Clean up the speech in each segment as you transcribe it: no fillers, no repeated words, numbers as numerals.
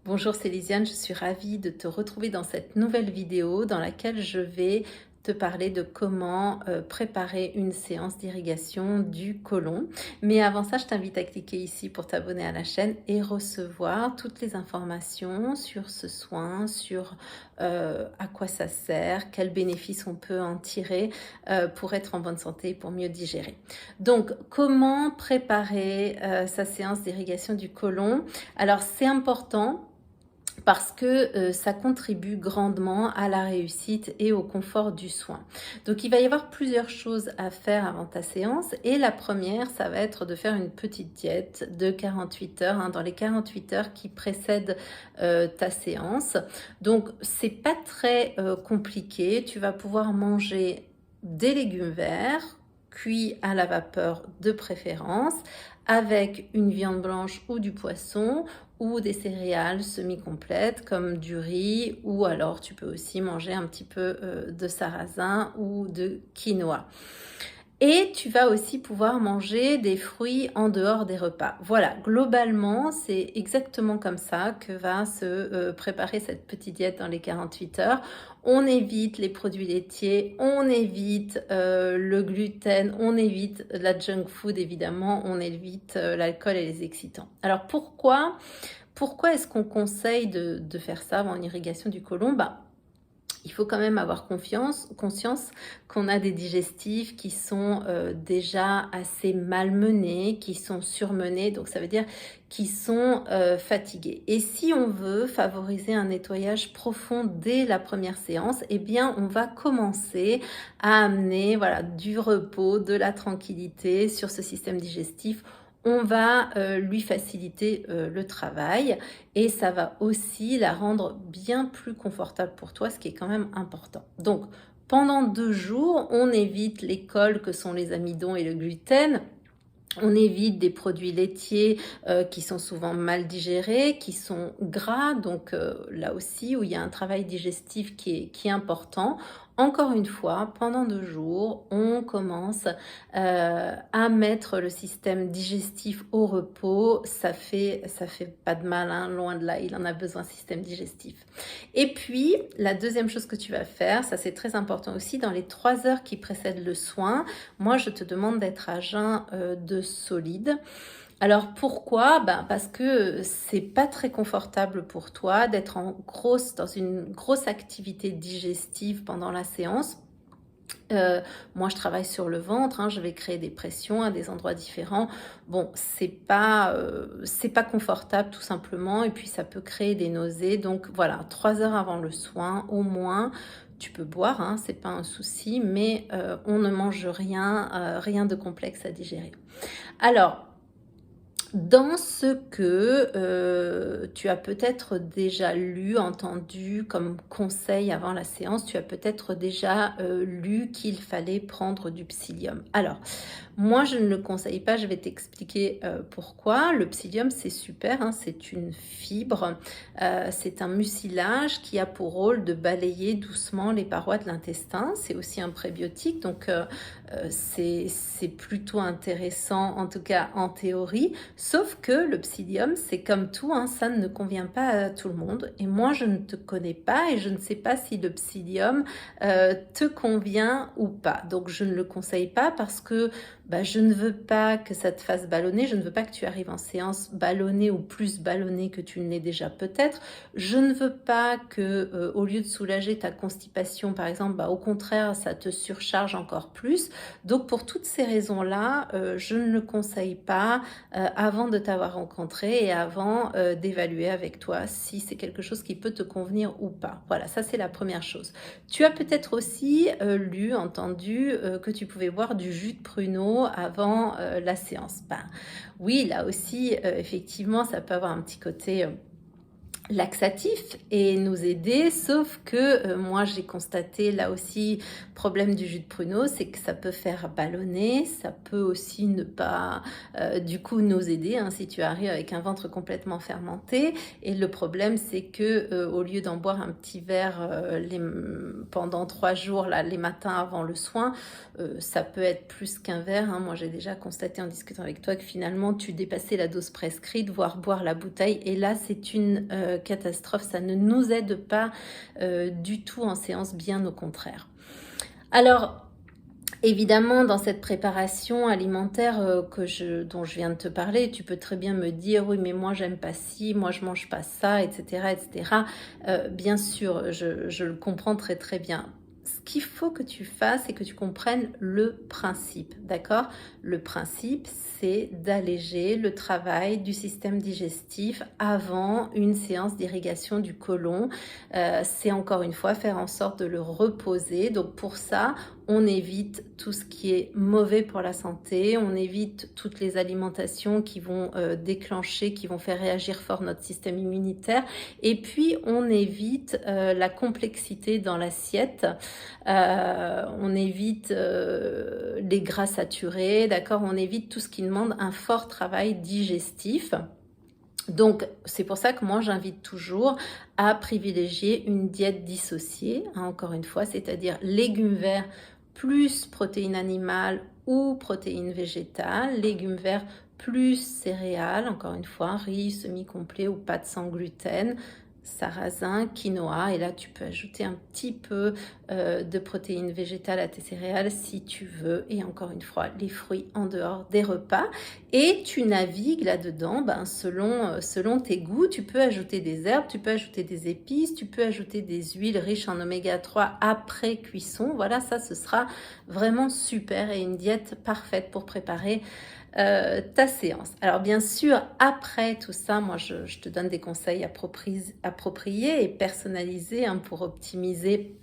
Bonjour, c'est Lisiane, je suis ravie de te retrouver dans cette nouvelle vidéo dans laquelle je vais te parler de comment préparer une séance d'irrigation du côlon. Mais avant ça, je t'invite à cliquer ici pour t'abonner à la chaîne et recevoir toutes les informations sur ce soin, sur à quoi ça sert, quels bénéfices on peut en tirer pour être en bonne santé et pour mieux digérer. Donc, comment préparer sa séance d'irrigation du côlon? Alors, c'est important parce que ça contribue grandement à la réussite et au confort du soin. Donc il va y avoir plusieurs choses à faire avant ta séance et la première, ça va être de faire une petite diète de 48 heures, dans les 48 heures qui précèdent ta séance. Donc c'est pas très compliqué, tu vas pouvoir manger des légumes verts, cuits à la vapeur de préférence, avec une viande blanche ou du poisson, ou des céréales semi-complètes comme du riz, ou alors tu peux aussi manger un petit peu de sarrasin ou de quinoa. Et tu vas aussi pouvoir manger des fruits en dehors des repas. Voilà, globalement, c'est exactement comme ça que va se préparer cette petite diète dans les 48 heures. On évite les produits laitiers, on évite le gluten, on évite la junk food évidemment, on évite l'alcool et les excitants. Alors pourquoi est-ce qu'on conseille de faire ça en irrigation du côlon? Il faut quand même avoir conscience qu'on a des digestifs qui sont déjà assez malmenés, qui sont surmenés, donc ça veut dire qui sont fatigués. Et si on veut favoriser un nettoyage profond dès la première séance, eh bien on va commencer à amener du repos, de la tranquillité sur ce système digestif. On va lui faciliter le travail et ça va aussi la rendre bien plus confortable pour toi, ce qui est quand même important. Donc, pendant 2 jours, on évite les cols que sont les amidons et le gluten. On évite des produits laitiers qui sont souvent mal digérés, qui sont gras, donc là aussi où il y a un travail digestif qui est important. Encore une fois, pendant 2 jours, on commence à mettre le système digestif au repos. Ça fait pas de mal, loin de là, il en a besoin, système digestif. Et puis, la deuxième chose que tu vas faire, ça c'est très important aussi, dans les 3 heures qui précèdent le soin, moi je te demande d'être à jeun de solide. Alors pourquoi? Parce que c'est pas très confortable pour toi d'être dans une grosse activité digestive pendant la séance. Moi, je travaille sur le ventre, je vais créer des pressions à des endroits différents. Bon, c'est pas confortable tout simplement, et puis ça peut créer des nausées. Donc voilà, 3 heures avant le soin, au moins, tu peux boire, c'est pas un souci, mais on ne mange rien, rien de complexe à digérer. Alors, dans ce que tu as peut-être déjà lu, entendu comme conseil avant la séance, tu as peut-être déjà lu qu'il fallait prendre du psyllium. Alors, moi, je ne le conseille pas, je vais t'expliquer pourquoi. Le psyllium, c'est super, c'est une fibre, c'est un mucilage qui a pour rôle de balayer doucement les parois de l'intestin. C'est aussi un prébiotique, donc c'est plutôt intéressant, en tout cas en théorie. Sauf que le psyllium, c'est comme tout, ça ne convient pas à tout le monde. Et moi, je ne te connais pas et je ne sais pas si le psyllium te convient ou pas. Donc, je ne le conseille pas parce que je ne veux pas que ça te fasse ballonner, je ne veux pas que tu arrives en séance ballonné ou plus ballonné que tu ne l'es déjà peut-être. Je ne veux pas que, au lieu de soulager ta constipation, par exemple, au contraire, ça te surcharge encore plus. Donc, pour toutes ces raisons-là, je ne le conseille pas avant de t'avoir rencontré et avant d'évaluer avec toi si c'est quelque chose qui peut te convenir ou pas. Voilà, ça c'est la première chose. Tu as peut-être aussi lu, entendu que tu pouvais boire du jus de pruneau avant la séance. Oui, là aussi, effectivement, ça peut avoir un petit côté laxatif et nous aider, sauf que moi j'ai constaté là aussi, problème du jus de pruneau, c'est que ça peut faire ballonner, ça peut aussi ne pas du coup nous aider si tu arrives avec un ventre complètement fermenté. Et le problème c'est que au lieu d'en boire un petit verre pendant 3 jours là, les matins avant le soin, ça peut être plus qu'un verre, moi j'ai déjà constaté en discutant avec toi que finalement tu dépassais la dose prescrite, voire boire la bouteille, et là c'est une catastrophe. Ça ne nous aide pas du tout en séance, bien au contraire. Alors, évidemment, dans cette préparation alimentaire dont je viens de te parler, tu peux très bien me dire: «Oui, mais moi j'aime pas ci, moi je mange pas ça», et cetera, et cetera. Bien sûr, je le comprends très, très bien. Ce qu'il faut que tu fasses, c'est que tu comprennes le principe, d'accord? Le principe, c'est d'alléger le travail du système digestif avant une séance d'irrigation du côlon. C'est encore une fois faire en sorte de le reposer. Donc pour ça, on évite tout ce qui est mauvais pour la santé, on évite toutes les alimentations qui vont déclencher, qui vont faire réagir fort notre système immunitaire, et puis on évite la complexité dans l'assiette, on évite les gras saturés, d'accord, on évite tout ce qui demande un fort travail digestif. Donc, c'est pour ça que moi, j'invite toujours à privilégier une diète dissociée, hein, encore une fois, c'est-à-dire légumes verts plus protéines animales ou protéines végétales, légumes verts plus céréales, encore une fois, riz, semi-complet ou pâtes sans gluten, sarrasin, quinoa, et là tu peux ajouter un petit peu de protéines végétales à tes céréales si tu veux, et encore une fois les fruits en dehors des repas, et tu navigues là-dedans selon tes goûts. Tu peux ajouter des herbes, tu peux ajouter des épices, tu peux ajouter des huiles riches en oméga 3 après cuisson. Voilà, ça ce sera vraiment super et une diète parfaite pour préparer ta séance. Alors bien sûr, après tout ça, moi je te donne des conseils appropriés et personnalisés, hein, pour optimiser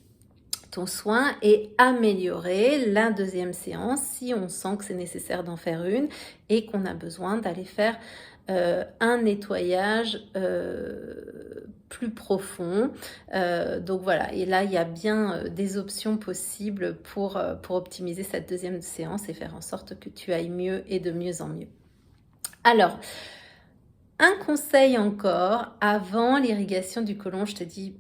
ton soin et améliorer la deuxième séance si on sent que c'est nécessaire d'en faire une et qu'on a besoin d'aller faire un nettoyage plus profond. Donc voilà, et là il y a bien des options possibles pour optimiser cette deuxième séance et faire en sorte que tu ailles mieux et de mieux en mieux. Alors, un conseil encore, avant l'irrigation du côlon, je te dis,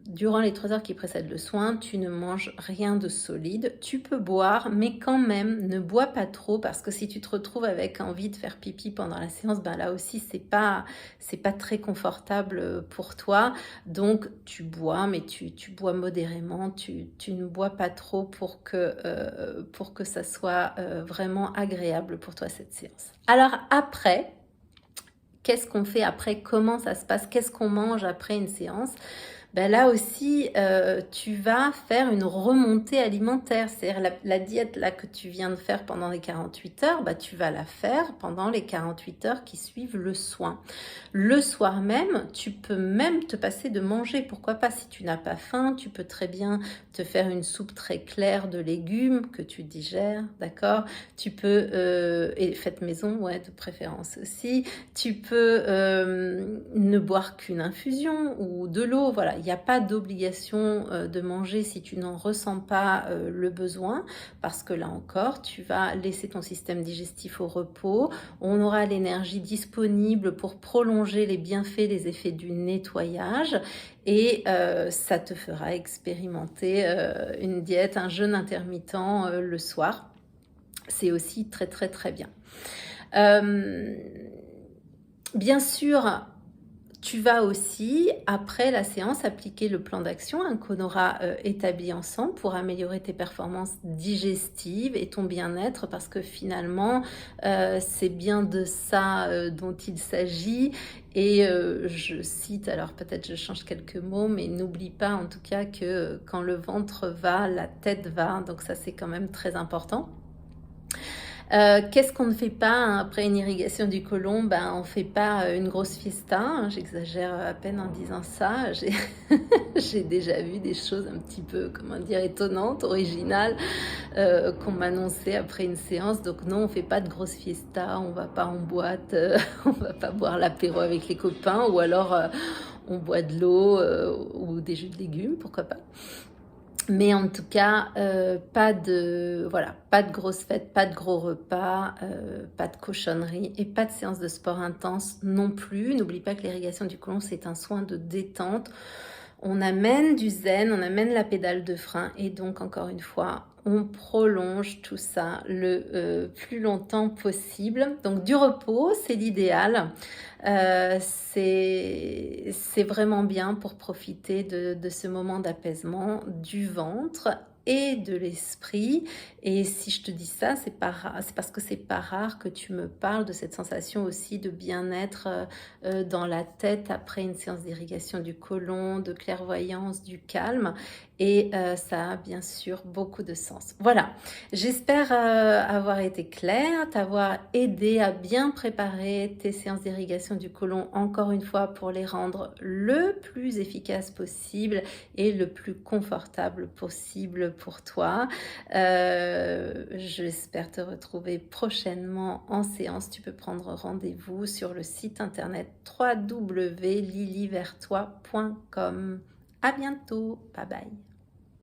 durant les 3 heures qui précèdent le soin, tu ne manges rien de solide. Tu peux boire, mais quand même, ne bois pas trop, parce que si tu te retrouves avec envie de faire pipi pendant la séance, ben là aussi, c'est pas très confortable pour toi. Donc, tu bois, mais tu bois modérément. Tu ne bois pas trop pour que ça soit vraiment agréable pour toi, cette séance. Alors après, qu'est-ce qu'on fait après? Comment ça se passe? Qu'est-ce qu'on mange après une séance? Ben là aussi, tu vas faire une remontée alimentaire. C'est-à-dire la diète là que tu viens de faire pendant les 48 heures, bah, tu vas la faire pendant les 48 heures qui suivent le soin. Le soir même, tu peux même te passer de manger. Pourquoi pas? Si tu n'as pas faim, tu peux très bien te faire une soupe très claire de légumes que tu digères, d'accord? Tu peux, et faite maison, ouais, de préférence aussi. Tu peux ne boire qu'une infusion ou de l'eau, voilà. Il n'y a pas d'obligation de manger si tu n'en ressens pas le besoin, parce que là encore, tu vas laisser ton système digestif au repos. On aura l'énergie disponible pour prolonger les bienfaits, les effets du nettoyage, et ça te fera expérimenter une diète, un jeûne intermittent le soir. C'est aussi très très très bien. Bien sûr, tu vas aussi, après la séance, appliquer le plan d'action qu'on aura établi ensemble pour améliorer tes performances digestives et ton bien-être, parce que finalement, c'est bien de ça dont il s'agit. Et je cite, alors peut-être je change quelques mots, mais n'oublie pas en tout cas que quand le ventre va, la tête va. Donc ça, c'est quand même très important. Qu'est-ce qu'on ne fait pas, hein, après une irrigation du côlon? Ben, on ne fait pas une grosse fiesta, hein, j'exagère à peine en disant ça. J'ai déjà vu des choses un petit peu, comment dire, étonnantes, originales, qu'on m'annonçait après une séance. Donc non, on ne fait pas de grosse fiesta, on ne va pas en boîte, on ne va pas boire l'apéro avec les copains, ou alors on boit de l'eau ou des jus de légumes, pourquoi pas. Mais en tout cas, pas de grosses fêtes, pas de gros repas, pas de cochonneries et pas de séance de sport intense non plus. N'oublie pas que l'irrigation du côlon, c'est un soin de détente. on amène du zen, on amène la pédale de frein et donc encore une fois, on prolonge tout ça le plus longtemps possible. Donc du repos, c'est l'idéal. C'est vraiment bien pour profiter de ce moment d'apaisement du ventre et de l'esprit. Et si je te dis ça, c'est parce que c'est pas rare que tu me parles de cette sensation aussi de bien-être dans la tête après une séance d'irrigation du côlon, de clairvoyance, du calme. Et ça a bien sûr beaucoup de sens. Voilà, j'espère avoir été claire, t'avoir aidé à bien préparer tes séances d'irrigation du côlon, encore une fois, pour les rendre le plus efficaces possible et le plus confortable possible pour toi. J'espère te retrouver prochainement en séance. Tu peux prendre rendez-vous sur le site internet www.lilivertoi.com. À bientôt, bye bye.